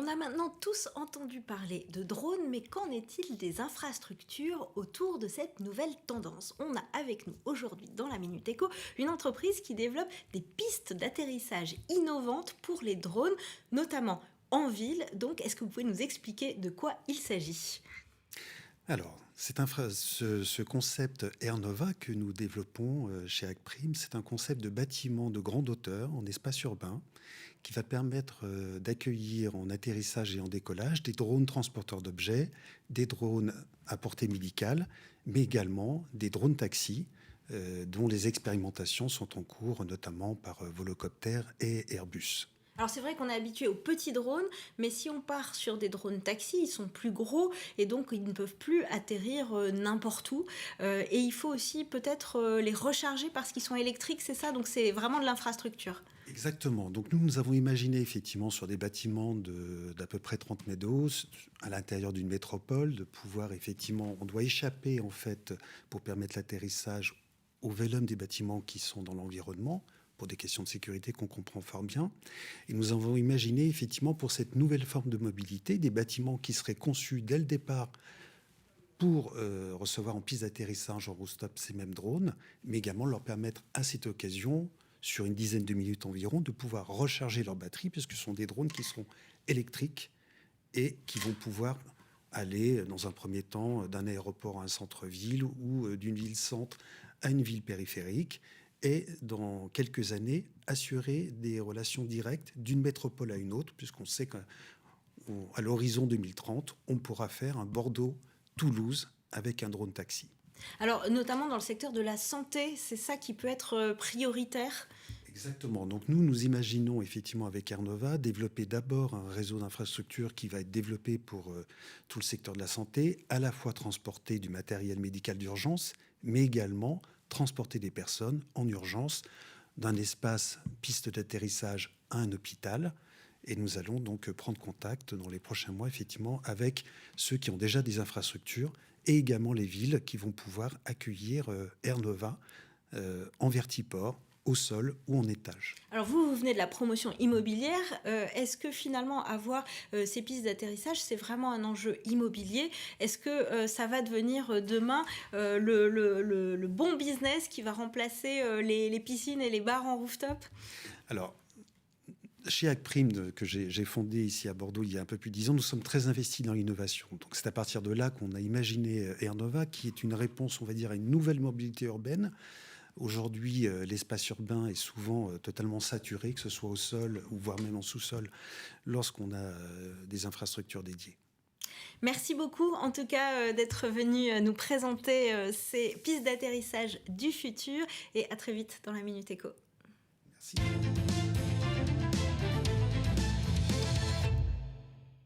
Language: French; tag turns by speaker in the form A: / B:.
A: On a maintenant tous entendu parler de drones, mais qu'en est-il des infrastructures autour de cette nouvelle tendance? On a avec nous aujourd'hui dans la Minute Éco une entreprise qui développe des pistes d'atterrissage innovantes pour les drones, notamment en ville. Donc, est-ce que vous pouvez nous expliquer de quoi il s'agit?
B: Alors, ce concept AirNova que nous développons chez Acprime, c'est un concept de bâtiment de grande hauteur en espace urbain qui va permettre d'accueillir en atterrissage et en décollage des drones transporteurs d'objets, des drones à portée médicale, mais également des drones taxis dont les expérimentations sont en cours, notamment par Volocopter et Airbus.
A: Alors c'est vrai qu'on est habitué aux petits drones, mais si on part sur des drones taxis, ils sont plus gros et donc ils ne peuvent plus atterrir n'importe où. Et il faut aussi peut-être les recharger parce qu'ils sont électriques, c'est ça? Donc c'est vraiment de l'infrastructure.
B: Exactement. Donc nous avons imaginé effectivement sur des bâtiments d'à peu près 30 mètres de haut, à l'intérieur d'une métropole, de pouvoir effectivement, on doit échapper en fait pour permettre l'atterrissage au vélum des bâtiments qui sont dans l'environnement, pour des questions de sécurité qu'on comprend fort bien. Et nous avons imaginé effectivement pour cette nouvelle forme de mobilité des bâtiments qui seraient conçus dès le départ pour recevoir en piste d'atterrissage en rooftop ces mêmes drones, mais également leur permettre à cette occasion, sur une dizaine de minutes environ, de pouvoir recharger leur batterie, puisque ce sont des drones qui seront électriques et qui vont pouvoir aller, dans un premier temps, d'un aéroport à un centre-ville ou d'une ville-centre à une ville périphérique, et dans quelques années, assurer des relations directes d'une métropole à une autre, puisqu'on sait qu'à l'horizon 2030, on pourra faire un Bordeaux-Toulouse avec un drone taxi.
A: Alors notamment dans le secteur de la santé, c'est ça qui peut être prioritaire?
B: Exactement. Donc nous imaginons effectivement avec AirNova développer d'abord un réseau d'infrastructures qui va être développé pour tout le secteur de la santé, à la fois transporter du matériel médical d'urgence, mais également transporter des personnes en urgence d'un espace piste d'atterrissage à un hôpital. Et nous allons donc prendre contact dans les prochains mois, effectivement, avec ceux qui ont déjà des infrastructures et également les villes qui vont pouvoir accueillir AirNova en vertiport, au sol ou en étage.
A: Alors vous venez de la promotion immobilière. Est-ce que finalement avoir ces pistes d'atterrissage, c'est vraiment un enjeu immobilier? Est-ce que ça va devenir demain le bon business qui va remplacer les piscines et les bars en rooftop?
B: Alors, chez Acprime, que j'ai fondé ici à Bordeaux il y a un peu plus de 10 ans, nous sommes très investis dans l'innovation. Donc c'est à partir de là qu'on a imaginé AirNova, qui est une réponse, on va dire, à une nouvelle mobilité urbaine. Aujourd'hui, l'espace urbain est souvent totalement saturé, que ce soit au sol ou voire même en sous-sol, lorsqu'on a des infrastructures dédiées.
A: Merci beaucoup en tout cas d'être venu nous présenter ces pistes d'atterrissage du futur et à très vite dans la Minute Éco.
B: Merci.